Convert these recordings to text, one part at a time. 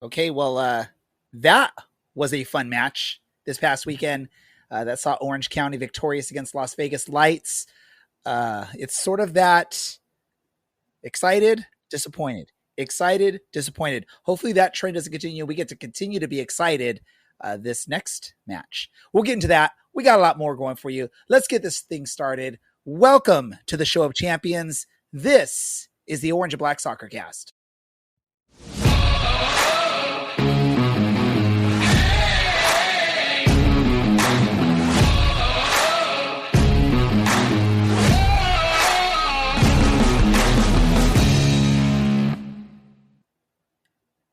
Okay, well, that was a fun match this past weekend. That saw Orange County victorious against Las Vegas Lights. It's sort of that excited, disappointed, excited, disappointed. Hopefully that trend doesn't continue. We get to continue to be excited this next match. We'll get into that. We got a lot more going for you. Let's get this thing started. Welcome to the Show of Champions. This is the Orange and Black Soccer Cast.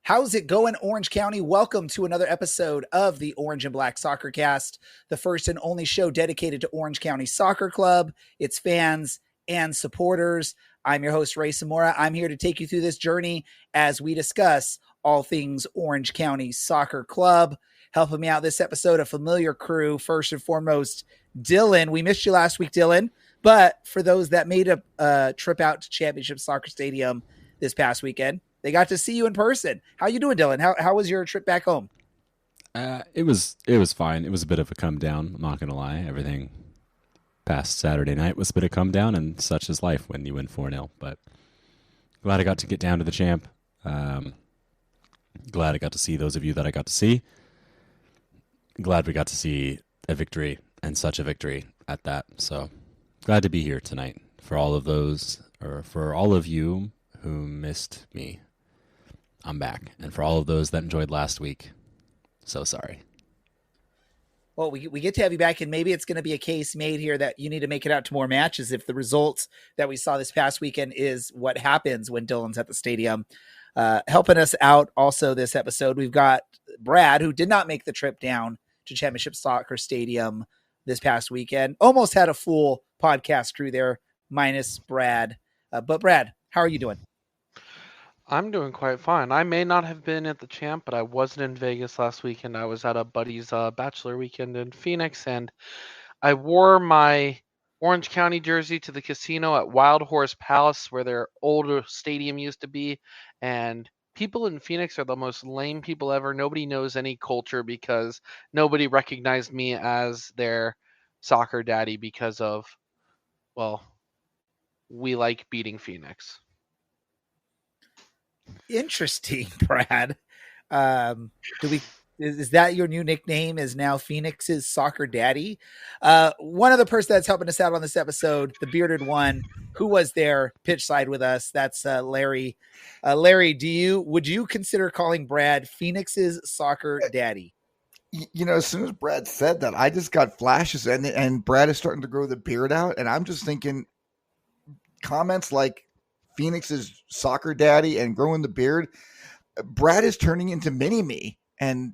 How's it going, Orange County? Welcome to another episode of the Orange and Black Soccer Cast, the first and only show dedicated to Orange County Soccer Club, its fans, and supporters. I'm your host, Ray Samora. I'm here to take you through this journey as we discuss all things Orange County Soccer Club. Helping me out this episode, a familiar crew. First and foremost, Dylan. We missed you last week, Dylan. But for those that made a trip out to Championship Soccer Stadium this past weekend, they got to see you in person. How you doing, Dylan? How was your trip back home? It was fine. It was a bit of a come down. I'm not going to lie. Everything past Saturday night was a bit of come down, and such is life when you win 4-0. But glad I got to get down to the champ. Glad I got to see those of you that I got to see. Glad we got to see a victory, and such a victory at that. So glad to be here tonight for all of those, or for all of you who missed me. I'm back. And for all of those that enjoyed last week, so sorry. Well, we get to have you back, and maybe it's going to be a case made here that you need to make it out to more matches if the results that we saw this past weekend is what happens when Dylan's at the stadium. Helping us out also this episode, we've got Brad, who did not make the trip down to Championship Soccer Stadium this past weekend. Almost had a full podcast crew there, minus Brad. But Brad, how are you doing? I'm doing quite fine. I may not have been at the champ, but I wasn't in Vegas last weekend. I was at a buddy's bachelor weekend in Phoenix, and I wore my Orange County jersey to the casino at Wild Horse Palace, where their older stadium used to be. And people in Phoenix are the most lame people ever. Nobody knows any culture because nobody recognized me as their soccer daddy because of, well, we like beating Phoenix. Interesting, Brad. Is that your new nickname? Is now Phoenix's soccer daddy? One other person that's helping us out on this episode, the bearded one, who was there pitch side with us. That's Larry. Larry, would you consider calling Brad Phoenix's soccer daddy? You know, as soon as Brad said that, I just got flashes, and Brad is starting to grow the beard out, and I'm just thinking comments like Phoenix's soccer daddy and growing the beard, Brad is turning into mini me, and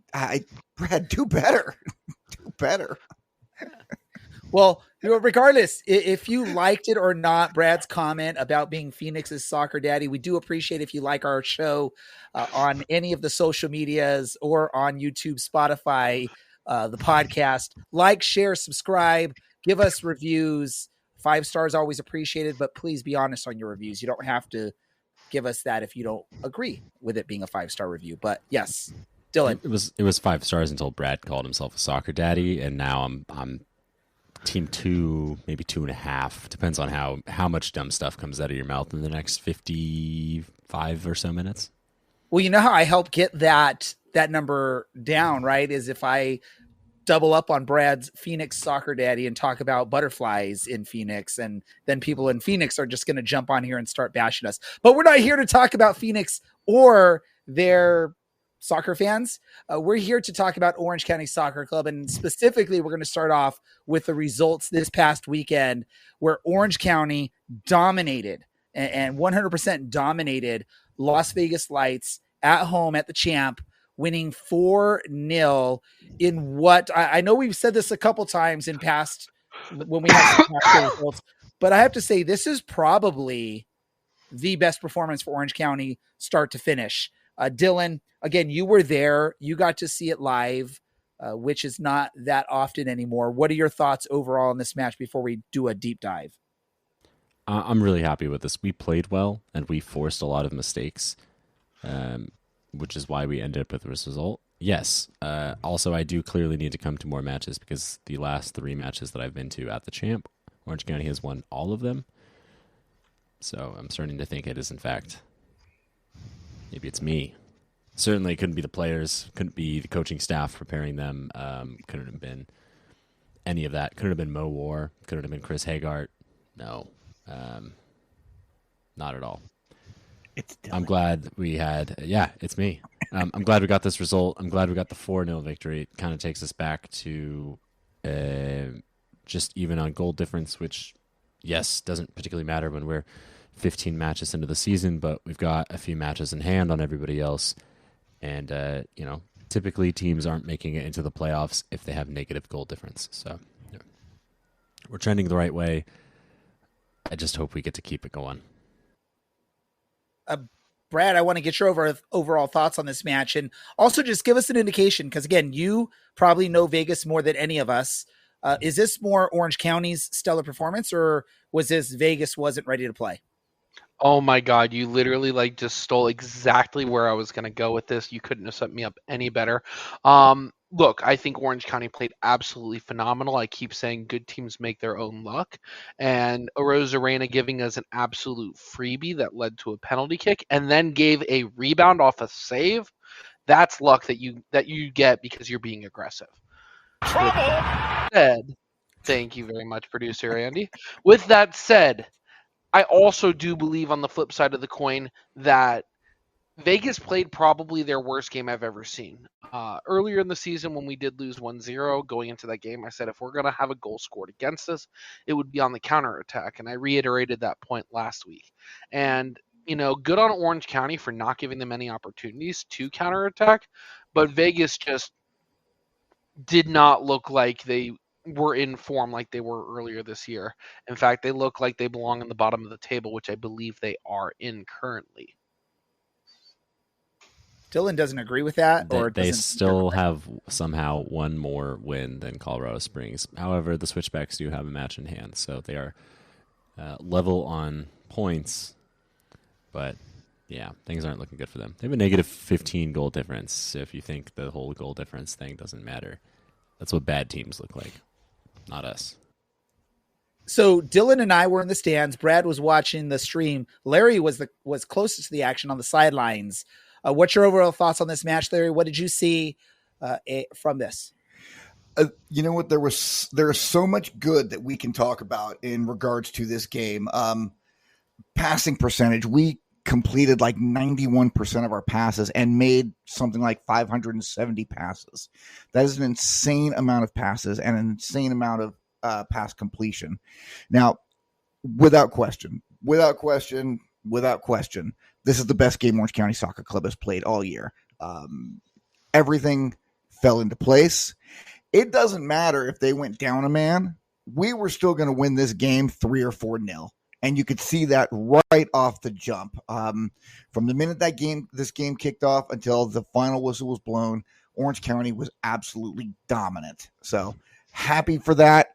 Brad, do better. Do better. Well, regardless, if you liked it or not, Brad's comment about being Phoenix's soccer daddy, we do appreciate if you like our show on any of the social medias or on YouTube, Spotify, the podcast. Like, share, subscribe, give us reviews. 5 stars always appreciated, but please be honest on your reviews. You don't have to give us that if you don't agree with it being a 5-star review. But yes, Dylan. It was 5 stars until Brad called himself a soccer daddy, and now I'm team 2, maybe 2.5. Depends on how much dumb stuff comes out of your mouth in the next 55 or so minutes. Well, you know how I help get that number down, right? Is if I double up on Brad's Phoenix soccer daddy and talk about butterflies in Phoenix. And then people in Phoenix are just going to jump on here and start bashing us. But we're not here to talk about Phoenix or their soccer fans. We're here to talk about Orange County Soccer Club. And specifically, we're going to start off with the results this past weekend where Orange County dominated and 100% dominated Las Vegas Lights at home at the champ, winning 4-0 in what I know we've said this a couple times in past when we have past results, but I have to say this is probably the best performance for Orange County start to finish. Dylan, again, you were there. You got to see it live, which is not that often anymore. What are your thoughts overall on this match before we do a deep dive? I'm really happy with this. We played well, and we forced a lot of mistakes. which is why we ended up with this result. Yes. Also, I do clearly need to come to more matches because the last 3 matches that I've been to at the champ, Orange County has won all of them. So I'm starting to think it is, in fact, maybe it's me. Certainly it couldn't be the players, couldn't be the coaching staff preparing them, couldn't have been any of that. Couldn't have been Mo War, couldn't have been Chris Hegardt. No, not at all. It's Dylan. I'm glad we had, it's me. I'm glad we got this result. I'm glad we got the 4-0 victory. It kind of takes us back to just even on goal difference, which, yes, doesn't particularly matter when we're 15 matches into the season, but we've got a few matches in hand on everybody else. And, typically teams aren't making it into the playoffs if they have negative goal difference. So we're trending the right way. I just hope we get to keep it going. Brad, I want to get your overall thoughts on this match, and also just give us an indication, because again, you probably know Vegas more than any of us. Is this more Orange County's stellar performance, or was this Vegas wasn't ready to play? Oh my God, you literally just stole exactly where I was going to go with this. You couldn't have set me up any better. Look, I think Orange County played absolutely phenomenal. I keep saying good teams make their own luck. And Arosa Reina giving us an absolute freebie that led to a penalty kick and then gave a rebound off a save. That's luck that you get because you're being aggressive. Thank you very much, producer Andy. With that said, I also do believe on the flip side of the coin that Vegas played probably their worst game I've ever seen. Earlier in the season when we did lose 1-0 going into that game, I said if we're going to have a goal scored against us, it would be on the counterattack. And I reiterated that point last week. And, good on Orange County for not giving them any opportunities to counterattack. But Vegas just did not look like they were in form like they were earlier this year. In fact, they look like they belong in the bottom of the table, which I believe they are in currently. Dylan doesn't agree with that, or they still have somehow one more win than Colorado Springs. However, the Switchbacks do have a match in hand, so they are level on points. But yeah, things aren't looking good for them. They have a negative 15 goal difference. If you think the whole goal difference thing doesn't matter, that's what bad teams look like, not us. So Dylan and I were in the stands. Brad was watching the stream. Larry was closest to the action on the sidelines. What's your overall thoughts on this match, Larry? What did you see from this? You know what? There is so much good that we can talk about in regards to this game. Passing percentage, we completed 91% of our passes and made something like 570 passes. That is an insane amount of passes and an insane amount of pass completion. Now, without question, this is the best game Orange County Soccer Club has played all year. Everything fell into place. It doesn't matter if they went down a man. We were still going to win this game 3 or 4-0. And you could see that right off the jump. From the minute this game kicked off until the final whistle was blown, Orange County was absolutely dominant. So happy for that.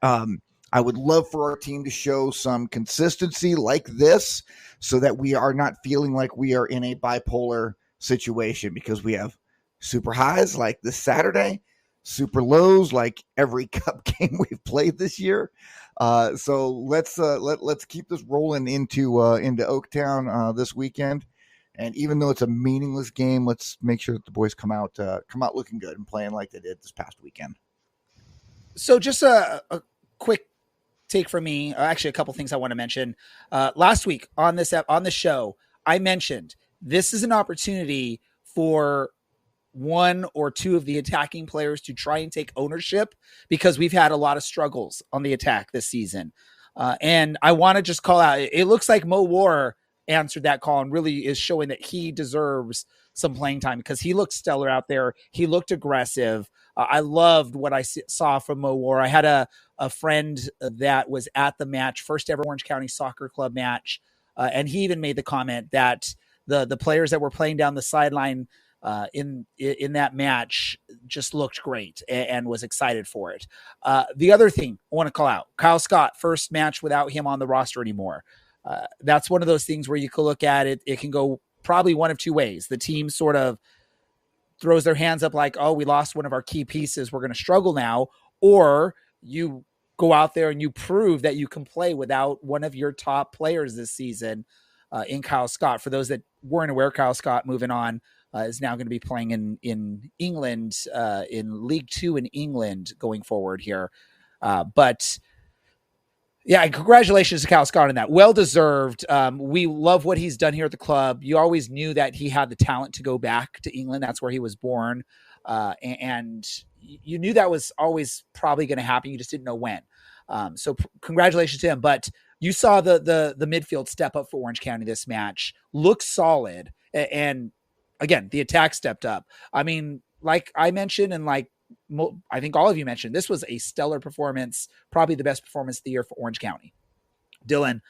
I would love for our team to show some consistency like this so that we are not feeling like we are in a bipolar situation, because we have super highs like this Saturday, super lows like every cup game we've played this year. So let's keep this rolling into Oaktown this weekend. And even though it's a meaningless game, let's make sure that the boys come out looking good and playing like they did this past weekend. So just a quick take from me. Actually, a couple things I want to mention. Last week on the show, I mentioned this is an opportunity for one or two of the attacking players to try and take ownership, because we've had a lot of struggles on the attack this season. And I want to just call out, it looks like Mo War answered that call and really is showing that he deserves some playing time, because he looked stellar out there. He looked aggressive. I loved what I saw from Mo War. I had a friend that was at the match, first ever Orange County Soccer Club match. And he even made the comment that the players that were playing down the sideline in that match just looked great and was excited for it. The other thing I want to call out, Kyle Scott, first match without him on the roster anymore. That's one of those things where you could look at it. It can go probably one of two ways. The team sort of throws their hands up like, oh, we lost one of our key pieces, we're going to struggle now, or you go out there and you prove that you can play without one of your top players this season in Kyle Scott. For those that weren't aware, Kyle Scott, moving on, is now going to be playing in England, in League Two in England going forward here. But yeah, congratulations to Kyle Scott on that. Well-deserved. We love what he's done here at the club. You always knew that he had the talent to go back to England. That's where he was born. And you knew that was always probably going to happen. You just didn't know when. So congratulations to him. But you saw the midfield step up for Orange County this match. Look solid. And again, the attack stepped up. I mean, like I mentioned, and like I think all of you mentioned, this was a stellar performance, probably the best performance of the year for Orange County. Dylan,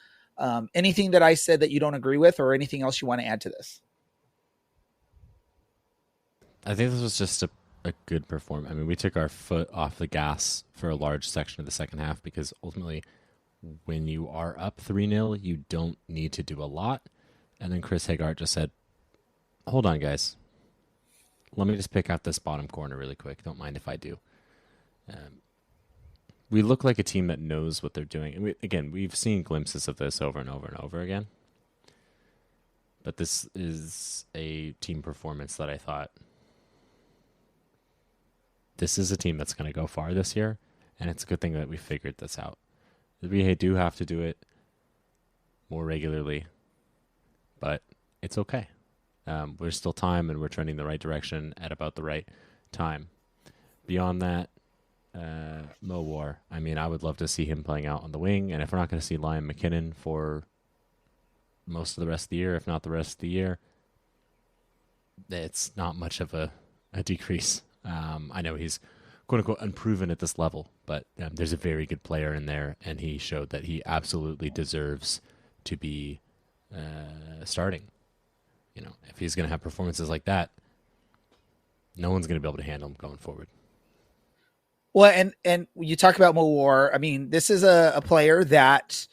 anything that I said that you don't agree with, or anything else you want to add to this? I think this was just a good performance. I mean, we took our foot off the gas for a large section of the second half, because ultimately when you are up 3-0, you don't need to do a lot. And then Chris Hegardt just said, hold on, guys. Let me just pick out this bottom corner really quick. Don't mind if I do. We look like a team that knows what they're doing. And we've seen glimpses of this over and over and over again. But this is a team performance that I thought, this is a team that's going to go far this year, and it's a good thing that we figured this out. We do have to do it more regularly, but it's okay. There's still time, and we're trending the right direction at about the right time. Beyond that, Mo War. I mean, I would love to see him playing out on the wing, and if we're not going to see Liam McKinnon for most of the rest of the year, if not the rest of the year, it's not much of a decrease. I know he's quote-unquote unproven at this level, but there's a very good player in there, and he showed that he absolutely deserves to be starting. You know, if he's going to have performances like that, no one's going to be able to handle him going forward. Well, and you talk about Mo War. I mean, this is a player that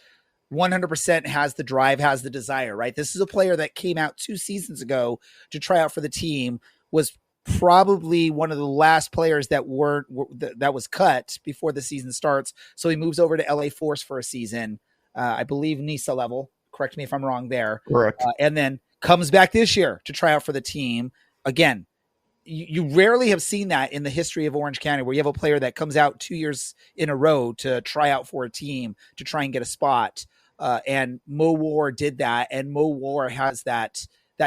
100% has the drive, has the desire, right? This is a player that came out 2 seasons ago to try out for the team, was probably one of the last players that was cut before the season starts. So he moves over to LA Force for a season, I believe NISA level. Correct me if I'm wrong there. Correct. And then comes back this year to try out for the team. Again, you rarely have seen that in the history of Orange County, where you have a player that comes out 2 years in a row to try out for a team to try and get a spot. And Mo War did that, and Mo War has that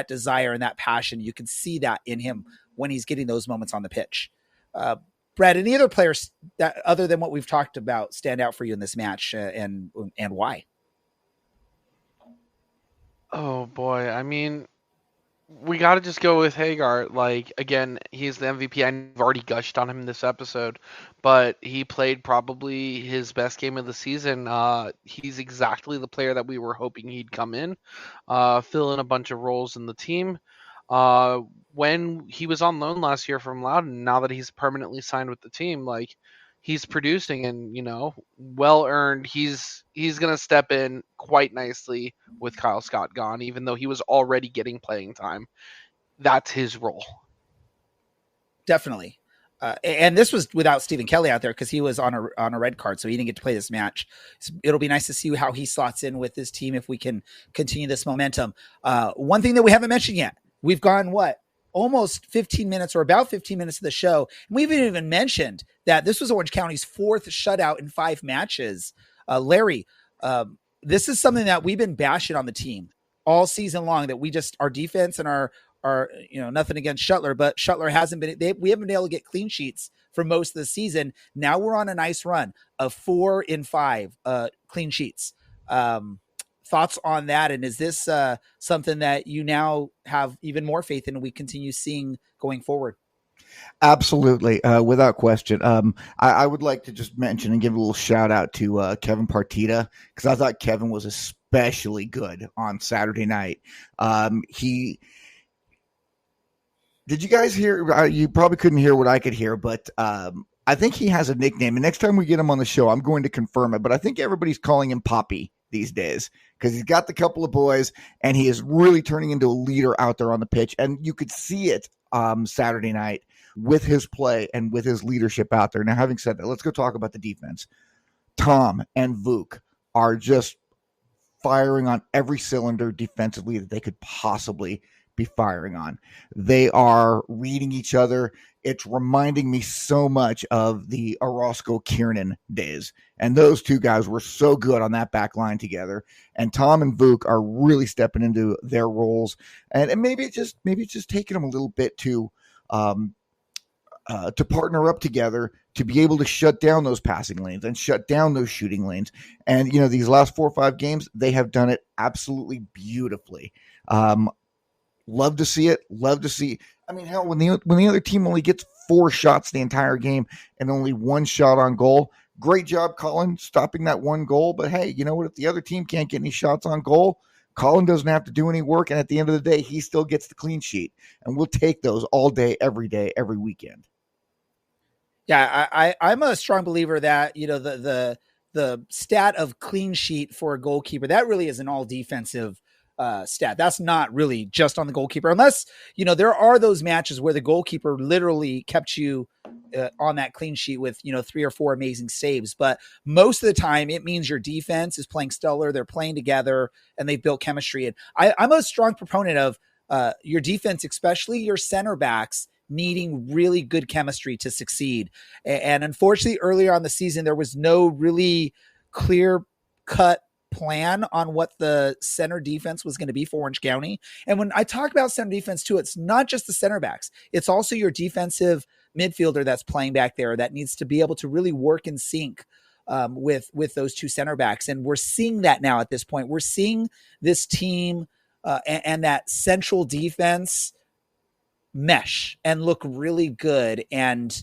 desire and that passion. You can see that in him when he's getting those moments on the pitch. Brad, any other players that, other than what we've talked about, stand out for you in this match, and why? Oh boy, I mean, we got to just go with Hegardt. Like, again, he's the MVP. I've already gushed on him in this episode, but he played probably his best game of the season. He's exactly the player that we were hoping he'd come in, fill in a bunch of roles in the team. When he was on loan last year from Loudoun, now that he's permanently signed with the team, like, he's producing, and, you know, well earned. He's going to step in quite nicely with Kyle Scott gone, even though he was already getting playing time. That's his role. Definitely. And this was without Stephen Kelly out there, because he was on a red card, so he didn't get to play this match. It'll be nice to see how he slots in with this team if we can continue this momentum. One thing that we haven't mentioned yet, we've gone almost 15 minutes, or about 15 minutes of the show. And we haven't even mentioned that this was Orange County's 4th shutout in 5 matches. Larry, this is something that we've been bashing on the team all season long, that we just, our defense and our, nothing against Shuttler, but Shuttler hasn't been, we haven't been able to get clean sheets for most of the season. Now we're on a nice run of 4 in 5 clean sheets. Thoughts on that? And is this something that you now have even more faith in and we continue seeing going forward? Absolutely. Without question. I would like to just mention and give a little shout out to Kevin Partita, because I thought Kevin was especially good on Saturday night. Did you guys hear? You probably couldn't hear what I could hear, but I think he has a nickname. And next time we get him on the show, I'm going to confirm it. But I think everybody's calling him Poppy these days, because he's got the couple of boys and he is really turning into a leader out there on the pitch. And you could see it Saturday night with his play and with his leadership out there. Now, having said that, let's go talk about the defense. Tom and Vuk are just firing on every cylinder defensively that they could possibly be firing on. They are reading each other. It's reminding me so much of the Orozco Kiernan days. And those two guys were so good on that back line together. And Tom and Vuk are really stepping into their roles. And maybe it's just taking them a little bit to partner up together to be able to shut down those passing lanes and shut down those shooting lanes. And, these last 4 or 5 games, they have done it absolutely beautifully. Love to see it. Love to see. I mean, hell, when the other team only gets 4 shots the entire game and only 1 shot on goal, great job, Colin, stopping that 1 goal. But hey, you know what? If the other team can't get any shots on goal, Colin doesn't have to do any work. And at the end of the day, he still gets the clean sheet. And we'll take those all day, every weekend. Yeah, I'm a strong believer that, the stat of clean sheet for a goalkeeper, that really is an all defensive stat. That's not really just on the goalkeeper, unless, there are those matches where the goalkeeper literally kept you on that clean sheet with, 3 or 4 amazing saves. But most of the time it means your defense is playing stellar. They're playing together and they've built chemistry. And I'm a strong proponent of your defense, especially your center backs, needing really good chemistry to succeed. And unfortunately, earlier on the season, there was no really clear cut plan on what the center defense was going to be for Orange County. And when I talk about center defense too, it's not just the center backs. It's also your defensive midfielder that's playing back there that needs to be able to really work in sync with those 2 center backs. And we're seeing that now at this point. We're seeing this team and that central defense mesh and look really good. And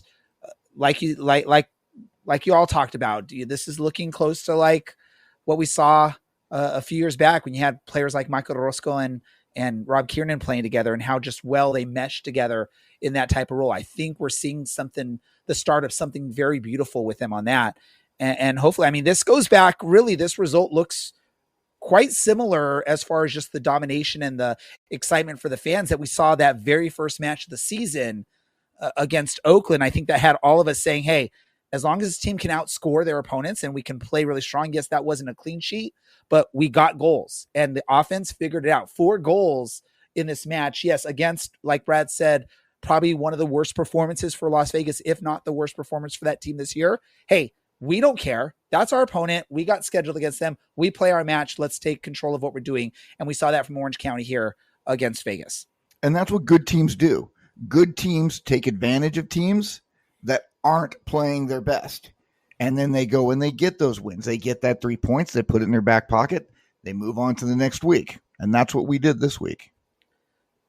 like you all talked about, this is looking close to like what we saw a few years back when you had players like Michael Orozco and Rob Kiernan playing together, and how just well they mesh together in that type of role. I think we're seeing the start of something very beautiful with them on that. And hopefully, this goes back, really, this result looks quite similar as far as just the domination and the excitement for the fans that we saw that very first match of the season against Oakland. I think that had all of us saying, hey, as long as this team can outscore their opponents and we can play really strong. Yes, that wasn't a clean sheet, but we got goals and the offense figured it out. 4 goals in this match. Yes, against, like Brad said, probably one of the worst performances for Las Vegas, if not the worst performance for that team this year. Hey, we don't care. That's our opponent. We got scheduled against them. We play our match. Let's take control of what we're doing. And we saw that from Orange County here against Vegas. And that's what good teams do. Good teams take advantage of teams that aren't playing their best. And then they go and they get those wins. They get that 3 points. They put it in their back pocket. They move on to the next week. And that's what we did this week.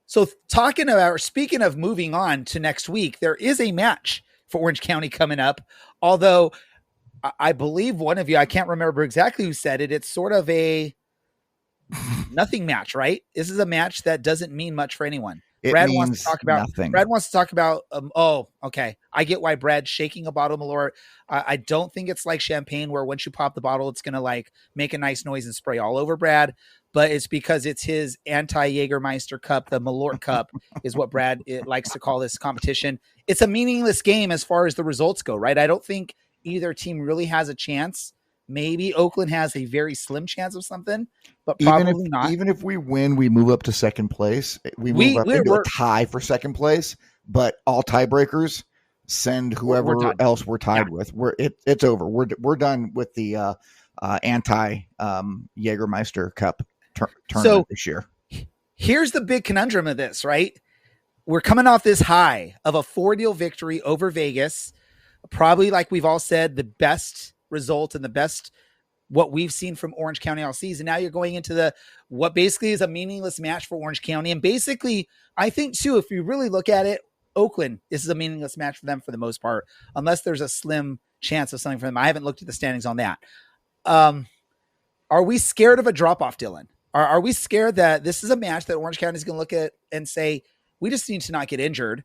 So speaking of moving on to next week, there is a match for Orange County coming up. Although I believe one of you, I can't remember exactly who said it, it's sort of nothing match, right? This is a match that doesn't mean much for anyone. Brad wants to talk about nothing. Brad wants to talk about okay. I get why Brad's shaking a bottle of Malort. I don't think it's like champagne where once you pop the bottle, it's gonna like make a nice noise and spray all over Brad. But it's because it's his anti-Jägermeister cup. The Malort cup is what Brad likes to call this competition. It's a meaningless game as far as the results go, right? I don't think either team really has a chance. Maybe Oakland has a very slim chance of something, but probably not. Even if we win, we move up to second place. We move up into a tie for second place, but all tiebreakers send whoever else we're tied with. It's over. We're done with the anti-Jägermeister Cup tournament this year. Here's the big conundrum of this, right? We're coming off this high of a 4-0 victory over Vegas. Probably, like we've all said, the best result and the best what we've seen from Orange County all season. Now you're going into what basically is a meaningless match for Orange County. And basically, I think too, if you really look at it, Oakland, this is a meaningless match for them for the most part, unless there's a slim chance of something for them. I haven't looked at the standings on that. Are we scared of a drop-off, Dylan? Are we scared that this is a match that Orange County is going to look at and say, we just need to not get injured.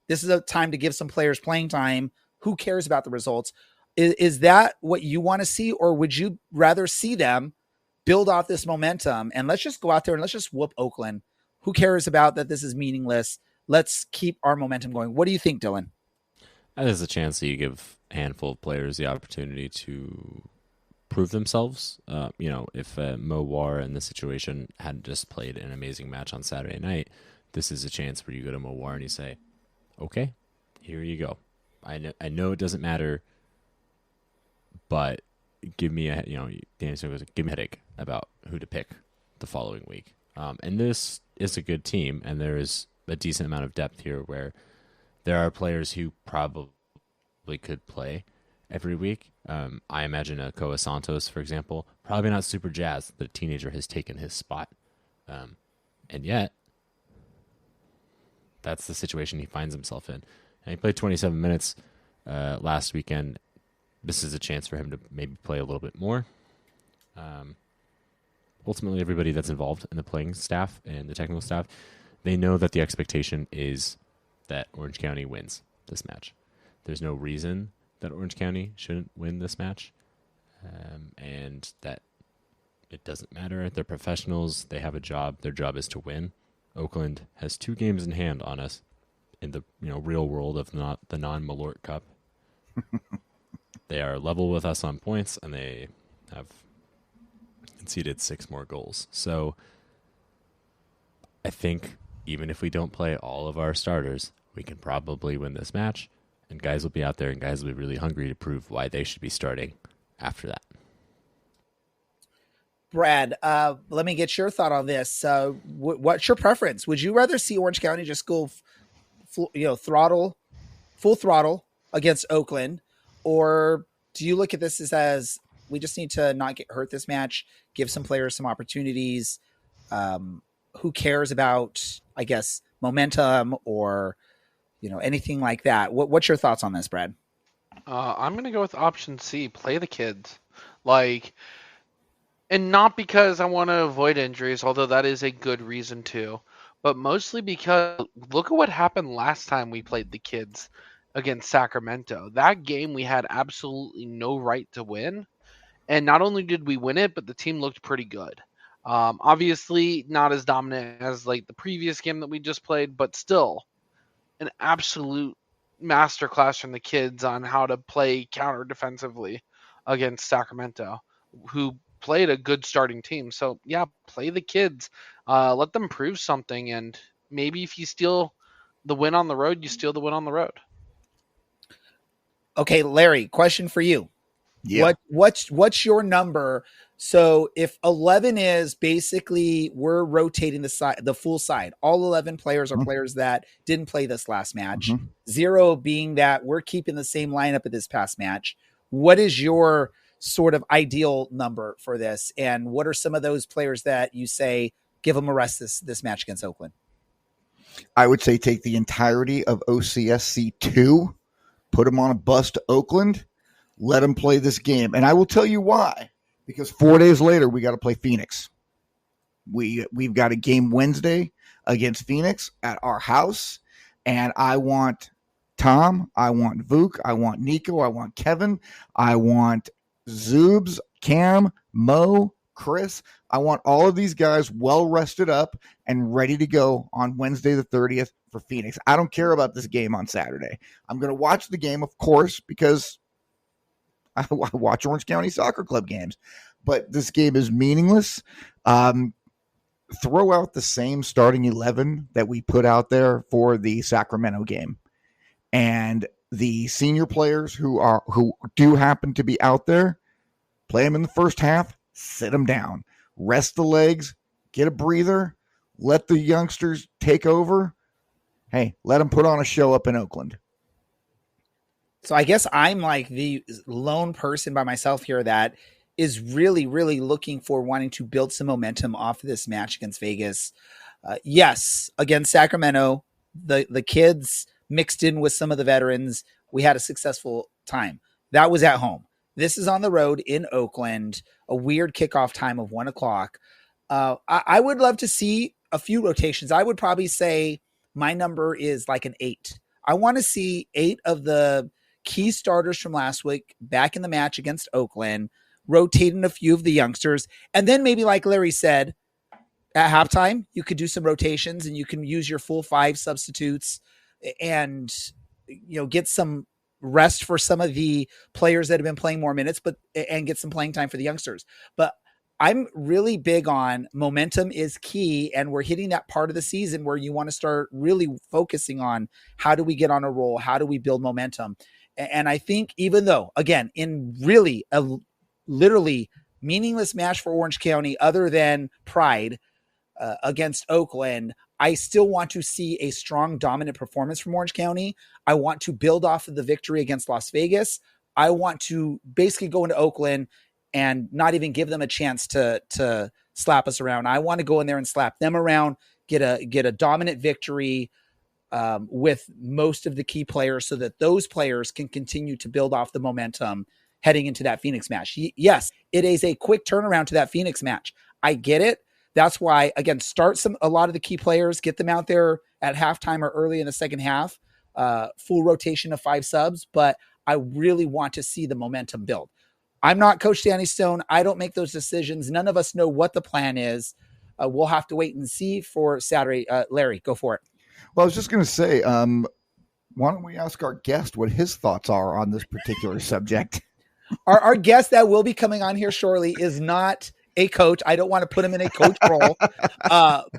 This is a time to give some players playing time. Who cares about the results? Is that what you want to see? Or would you rather see them build off this momentum and let's just go out there and let's just whoop Oakland? Who cares about that? This is meaningless. let's keep our momentum going. What do you think, Dylan? There's a chance that you give a handful of players the opportunity to prove themselves. If Mo War in this situation hadn't just played an amazing match on Saturday night, this is a chance where you go to Mo War and you say, okay, here you go. I know it doesn't matter, but give me a headache about who to pick the following week. And this is a good team, and there is a decent amount of depth here where there are players who probably could play every week. I imagine a Koa Santos, for example, probably not super jazzed that a teenager has taken his spot. And yet, that's the situation he finds himself in. And he played 27 minutes last weekend. This is a chance for him to maybe play a little bit more. Ultimately, everybody that's involved in the playing staff and the technical staff, they know that the expectation is that Orange County wins this match. There's no reason that Orange County shouldn't win this match, and that it doesn't matter. They're professionals. They have a job. Their job is to win. Oakland has 2 games in hand on us in the real world of the non-Malort Cup. They are level with us on points, and they have conceded 6 more goals. So I think even if we don't play all of our starters, we can probably win this match, and guys will be out there, and guys will be really hungry to prove why they should be starting after that. Brad, let me get your thought on this. What's your preference? Would you rather see Orange County just go full throttle against Oakland, or do you look at this as we just need to not get hurt this match, give some players some opportunities? Who cares about, I guess, momentum or anything like that? What's your thoughts on this, Brad? I'm going to go with option C, play the kids. And not because I want to avoid injuries, although that is a good reason to, but mostly because look at what happened last time we played the kids against Sacramento. That game we had absolutely no right to win. And not only did we win it, but the team looked pretty good. Obviously not as dominant as the previous game that we just played, but still an absolute masterclass from the kids on how to play counter defensively against Sacramento, who played a good starting team. So yeah, play the kids, let them prove something, and maybe if you steal the win on the road, you steal the win on the road. Okay, Larry, question for you. Yeah. What's your number? So if 11 is basically we're rotating the full side, all 11 players are players that didn't play this last match. 0 being that we're keeping the same lineup at this past match. What is your sort of ideal number for this? And what are some of those players that you say give them a rest this match against Oakland? I would say take the entirety of OCSC 2, put them on a bus to Oakland, let them play this game. And I will tell you why. Because 4 days later, we got to play Phoenix. We've got a game Wednesday against Phoenix at our house. And I want Tom, I want Vuk, I want Nico, I want Kevin, I want Zoobs, Cam, Mo, Chris. I want all of these guys well rested up and ready to go on Wednesday the 30th for Phoenix. I don't care about this game on Saturday. I'm going to watch the game, of course, because I watch Orange County Soccer Club games. But this game is meaningless. Throw out the same starting 11 that we put out there for the Sacramento game. And the senior players who do happen to be out there, play them in the first half, sit them down, rest the legs, get a breather, let the youngsters take over. Hey, let them put on a show up in Oakland. So I guess I'm like the lone person by myself here that is really, really looking for wanting to build some momentum off of this match against Vegas. Yes, against Sacramento, the kids mixed in with some of the veterans, we had a successful time. That was at home. This is on the road in Oakland, a weird kickoff time of 1:00. I would love to see a few rotations. I would probably say my number is like an 8. I want to see 8 of the key starters from last week back in the match against Oakland, rotating a few of the youngsters. And then maybe like Larry said, at halftime, you could do some rotations and you can use your full 5 substitutes and, get some rest for some of the players that have been playing more minutes, and get some playing time for the youngsters. But I'm really big on momentum is key. And we're hitting that part of the season where you want to start really focusing on how do we get on a roll? How do we build momentum? And I think even though, again, in really a literally meaningless match for Orange County other than pride, against Oakland, I still want to see a strong, dominant performance from Orange County. I want to build off of the victory against Las Vegas. I want to basically go into Oakland and not even give them a chance to slap us around. I want to go in there and slap them around, get a dominant victory with most of the key players so that those players can continue to build off the momentum heading into that Phoenix match. Yes, it is a quick turnaround to that Phoenix match. I get it. That's why, again, start a lot of the key players, get them out there at halftime or early in the second half, full rotation of 5 subs, but I really want to see the momentum build. I'm not Coach Danny Stone. I don't make those decisions. None of us know what the plan is. We'll have to wait and see for Saturday. Larry, go for it. Well, I was just going to say, why don't we ask our guest what his thoughts are on this particular subject? Our guest that will be coming on here shortly is not a coach. I don't want to put him in a coach role.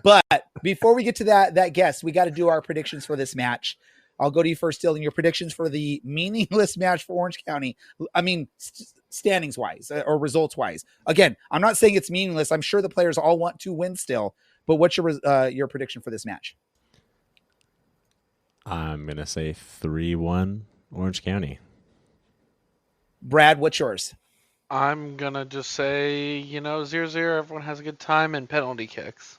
But before we get to that guest, we got to do our predictions for this match. I'll go to you first, Dylan. Your predictions for the meaningless match for Orange County. I mean, standings wise or results wise. Again, I'm not saying it's meaningless. I'm sure the players all want to win still. But what's your prediction for this match? I'm gonna say 3-1 Orange County. Brad, what's yours? I'm going to just say, 0-0, everyone has a good time, and penalty kicks.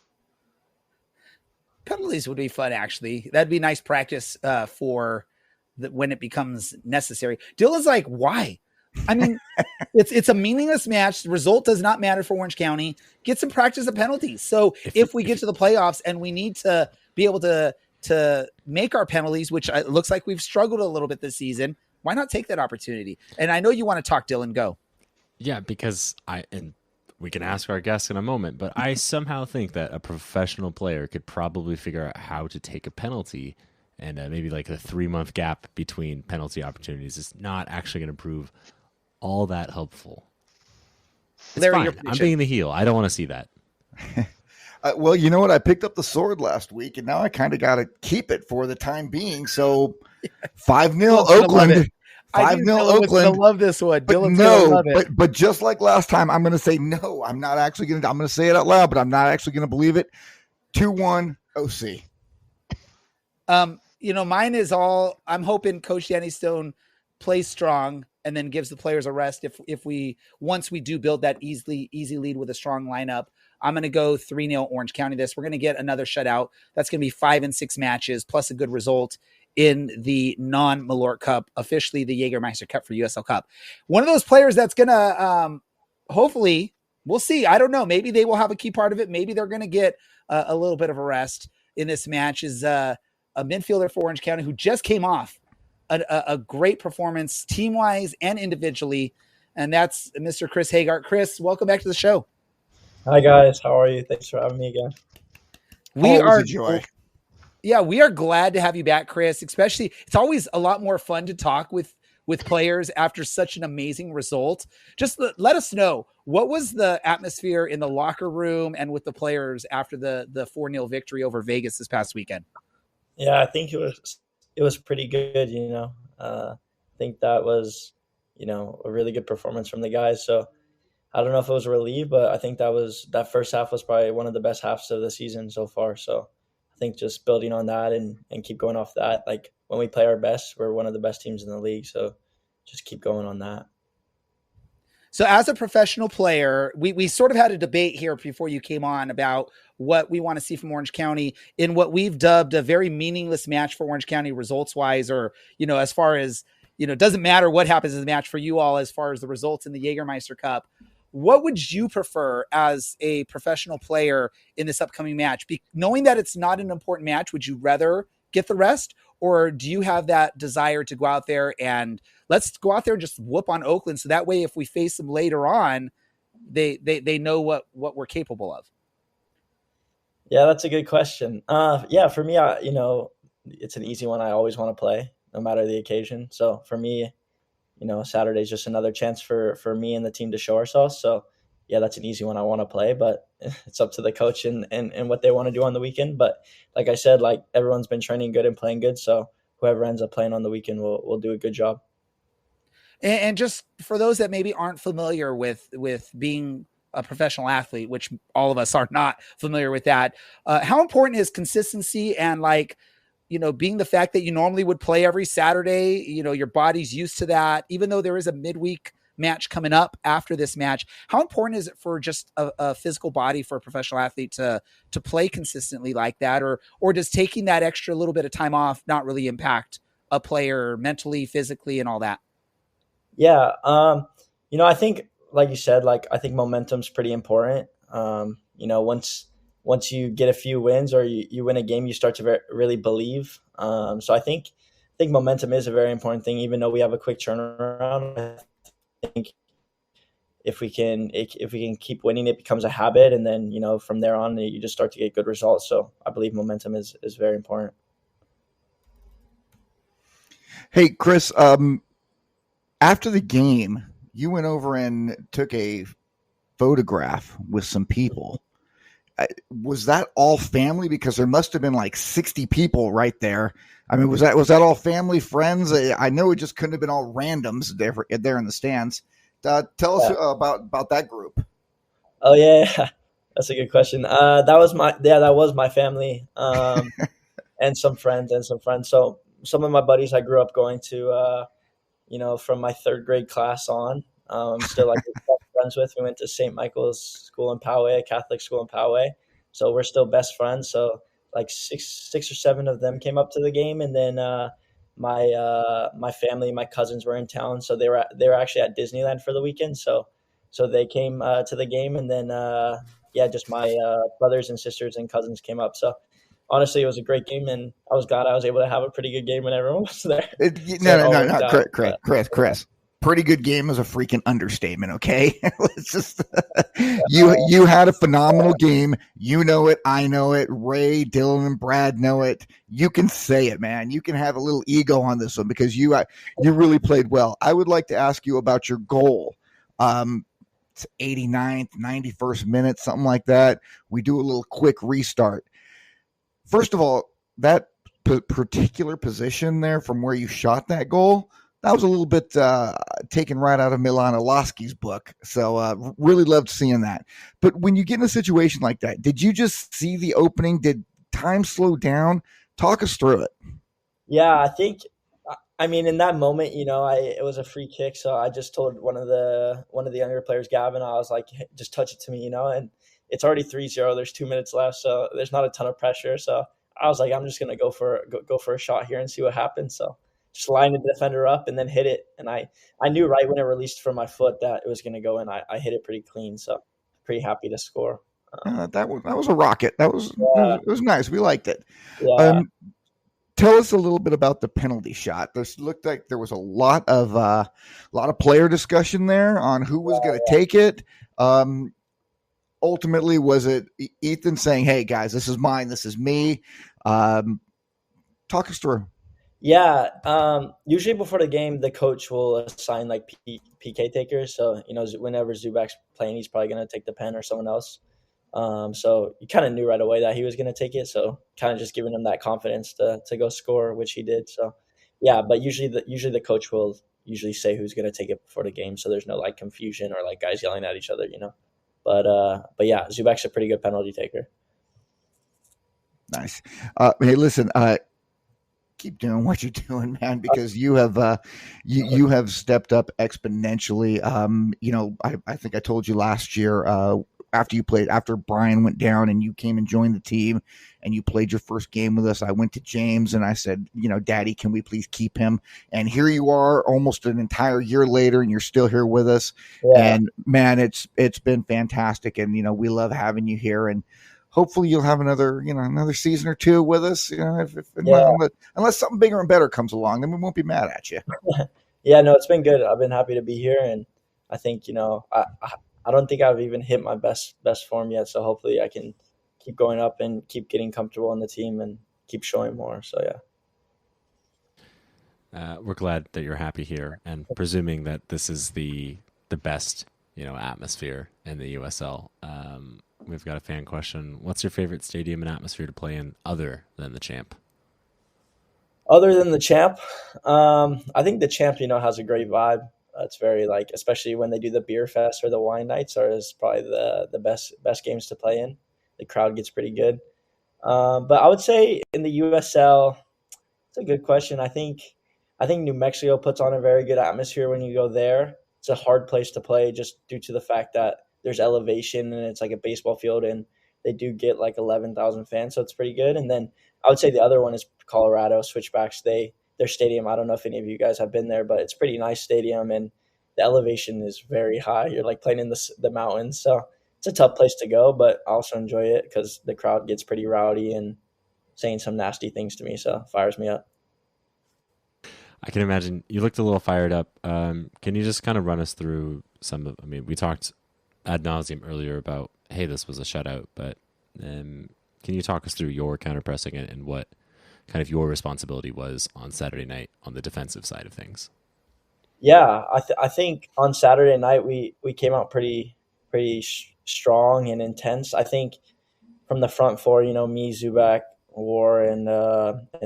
Penalties would be fun, actually. That'd be nice practice for when it becomes necessary. Dylan's like, why? I mean, it's a meaningless match. The result does not matter for Orange County. Get some practice of penalties. So if we get to the playoffs and we need to be able to make our penalties, which it looks like we've struggled a little bit this season, why not take that opportunity? And I know you want to talk, Dylan. Go. Yeah, because and we can ask our guests in a moment, but I somehow think that a professional player could probably figure out how to take a penalty, and maybe like a 3-month gap between penalty opportunities is not actually going to prove all that helpful. It's Larry, fine. I'm being the heel. I don't want to see that. Well, you know what? I picked up the sword last week, and now I kind of got to keep it for the time being. So 5-0 Oakland. 5-0 Oakland. I love this one. Dylan's no, love it. But just like last time, I'm going to say no. I'm not actually going to. I'm going to say it out loud, but I'm not actually going to believe it. 2-1 OC. Mine is all. I'm hoping Coach Danny Stone plays strong and then gives the players a rest. Once we do build that easy lead with a strong lineup, I'm going to go 3-0 Orange County. We're going to get another shutout. That's going to be 5 and 6 matches plus a good result in the non-Malort Cup, officially the Jägermeister Cup for USL Cup. One of those players that's going to, hopefully, we'll see. I don't know. Maybe they will have a key part of it. Maybe they're going to get a little bit of a rest in this match is a midfielder for Orange County who just came off a great performance team-wise and individually, and that's Mr. Chris Hegardt. Chris, welcome back to the show. Hi, guys. How are you? Thanks for having me again. We are a joy. Yeah, we are glad to have you back, Chris. Especially, it's always a lot more fun to talk with players after such an amazing result. Just let us know, what was the atmosphere in the locker room and with the players after the 4-0 victory over Vegas this past weekend? Yeah, I think it was pretty good. I think that was a really good performance from the guys. So I don't know if it was a relief, but I think that first half was probably one of the best halves of the season so far. So I think just building on that and keep going off that. Like when we play our best, we're one of the best teams in the league. So just keep going on that. So as a professional player, we sort of had a debate here before you came on about what we want to see from Orange County in what we've dubbed a very meaningless match for Orange County results wise, or, as far as, it doesn't matter what happens in the match for you all as far as the results in the Jägermeister Cup. What would you prefer as a professional player in this upcoming match? Knowing that it's not an important match, would you rather get the rest, or do you have that desire to go out there and let's go out there and just whoop on Oakland, so that way if we face them later on, they know what we're capable of? Yeah, that's a good question. Yeah, for me, it's an easy one. I always want to play, no matter the occasion. So for me, Saturday is just another chance for me and the team to show ourselves. So yeah, that's an easy one. I want to play, but it's up to the coach and what they want to do on the weekend. But like I said, like everyone's been training good and playing good. So whoever ends up playing on the weekend will do a good job. And just for those that maybe aren't familiar with being a professional athlete, which all of us are not familiar with that, how important is consistency and like, being the fact that you normally would play every Saturday, your body's used to that, even though there is a midweek match coming up after this match. How important is it for just a physical body for a professional athlete to play consistently like that? Or does taking that extra little bit of time off not really impact a player mentally, physically, and all that? Yeah. I think, like you said, like I think momentum's pretty important. Once you get a few wins or you win a game, you start to really believe. So I think momentum is a very important thing, even though we have a quick turnaround. I think if we can keep winning, it becomes a habit, and then from there on, you just start to get good results. So I believe momentum is very important. Hey, Chris, after the game, you went over and took a photograph with some people. Was that all family? Because there must have been like 60 people right there. I mean, was that all family, friends? I know it just couldn't have been all randoms there in the stands. Tell us about that group. Oh yeah, that's a good question. That was my family, and some friends. So some of my buddies I grew up going to, from my third grade class on. Still like friends with. We went to St. Michael's School in Poway, a Catholic school in Poway. So we're still best friends. So like six or seven of them came up to the game, and then my family, my cousins were in town, so they were actually at Disneyland for the weekend. So they came to the game, and then just my brothers and sisters and cousins came up. So honestly, it was a great game, and I was glad I was able to have a pretty good game when everyone was there. No, Chris. Pretty good game is a freaking understatement. Okay, let's just you had a phenomenal game. You know it. I know it. Ray, Dylan, and Brad know it. You can say it, man. You can have a little ego on this one because you really played well. I would like to ask you about your goal. It's 89th, 91st minute, something like that. We do a little quick restart. First of all, that particular position there from where you shot that goal, that was a little bit taken right out of Milan Olaski's book. So really loved seeing that. But when you get in a situation like that, did you just see the opening? Did time slow down? Talk us through it. Yeah, I mean, in that moment, it was a free kick. So I just told one of the younger players, Gavin, I was like, hey, just touch it to me, and it's already 3-0. There's 2 minutes left. So there's not a ton of pressure. So I was like, I'm just going to go for a shot here and see what happens. So just line the defender up and then hit it. And I knew right when it released from my foot that it was going to go in. I hit it pretty clean. So pretty happy to score. That was a rocket. It was nice. We liked it. Yeah. Tell us a little bit about the penalty shot. This looked like there was a lot of player discussion there on who was going to take it. Ultimately, was it Ethan saying, "Hey guys, this is mine. This is me"? Talk us through. Yeah. Usually before the game, the coach will assign like PK takers. So whenever Zubak's playing, he's probably going to take the pen or someone else. So you kind of knew right away that he was going to take it. So kind of just giving him that confidence to go score, which he did. So yeah, but usually the coach will usually say who's going to take it before the game. So there's no like confusion or like guys yelling at each other, But yeah, Zubak's a pretty good penalty taker. Nice. Hey, listen, keep doing what you're doing, man, because you have you have stepped up exponentially. I think I told you last year after Brian went down and you came and joined the team and you played your first game with us, I went to James and I said, Daddy, can we please keep him? And here you are almost an entire year later and you're still here with us. Yeah. And man, it's been fantastic. And, we love having you here, and hopefully you'll have another season or two with us, unless something bigger and better comes along, then we won't be mad at you. Yeah, no, it's been good. I've been happy to be here. And I think, I don't think I've even hit my best form yet. So hopefully I can keep going up and keep getting comfortable in the team and keep showing more. So yeah. We're glad that you're happy here, and presuming that this is the best, atmosphere in the USL. We've got a fan question. What's your favorite stadium and atmosphere to play in other than the Champ? Other than the Champ, I think the Champ, has a great vibe. It's very especially when they do the beer fest or the wine nights, is probably the best games to play in. The crowd gets pretty good. But I would say in the USL, it's a good question. I think New Mexico puts on a very good atmosphere when you go there. It's a hard place to play just due to the fact that there's elevation and it's like a baseball field, and they do get 11,000 fans, so it's pretty good. And then I would say the other one is Colorado Switchbacks. Their stadium, I don't know if any of you guys have been there, but it's a pretty nice stadium, and the elevation is very high. You're playing in the mountains, so it's a tough place to go, but I also enjoy it because the crowd gets pretty rowdy and saying some nasty things to me, so it fires me up. I can imagine you looked a little fired up. Can you just kind of run us through we talked ad nauseum earlier about, hey, this was a shutout, but can you talk us through your counter-pressing and what kind of your responsibility was on Saturday night on the defensive side of things? Yeah, I think on Saturday night we came out pretty strong and intense. I think from the front four, me, Zubak, War, and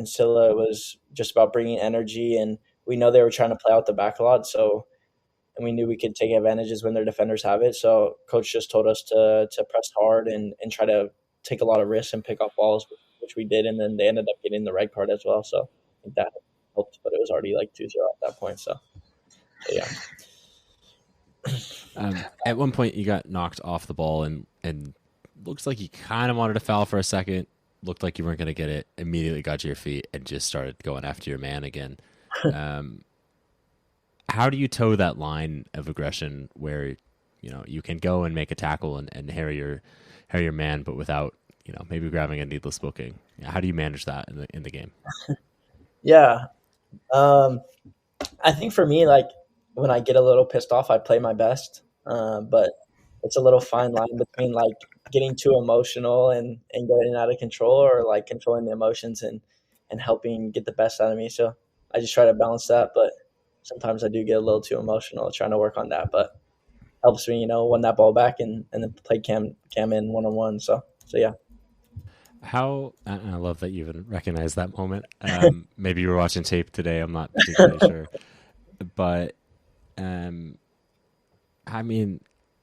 Silla, it was just about bringing energy, and we know they were trying to play out the back a lot, and we knew we could take advantages when their defenders have it. So coach just told us to press hard and try to take a lot of risks and pick up balls, which we did, and then they ended up getting the red card as well. So I think that helped, but it was already 2-0 at that point. So yeah. At one point, you got knocked off the ball, and looks like you kind of wanted to foul for a second. Looked like you weren't going to get it. Immediately got to your feet and just started going after your man again. How do you toe that line of aggression where you can go and make a tackle and harry your man, but without maybe grabbing a needless booking? How do you manage that in the game? Yeah, I think for me, when I get a little pissed off, I play my best, but it's a little fine line between getting too emotional and getting out of control, or controlling the emotions and helping get the best out of me. So I just try to balance that, but sometimes I do get a little too emotional trying to work on that, but helps me, win that ball back and then play Cam in one-on-one. So yeah. I love that you even recognize that moment. Maybe you were watching tape today. I'm not particularly sure, but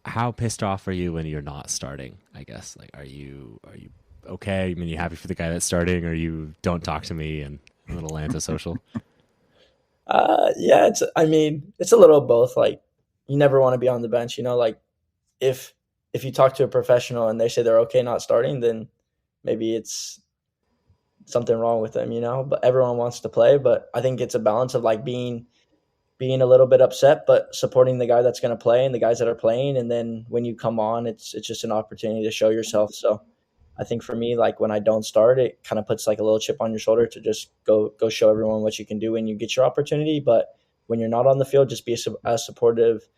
how pissed off are you when you're not starting? I guess are you okay? You happy for the guy that's starting, or you don't talk to me and a little antisocial? Yeah, it's a little of both. You never want to be on the bench, if you talk to a professional and they say they're okay not starting, then maybe it's something wrong with them, but everyone wants to play. But I think it's a balance of being a little bit upset, but supporting the guy that's going to play and the guys that are playing. And then when you come on, it's just an opportunity to show yourself. So I think for me, when I don't start, it kind of puts a little chip on your shoulder to just go show everyone what you can do when you get your opportunity. But when you're not on the field, just be as supportive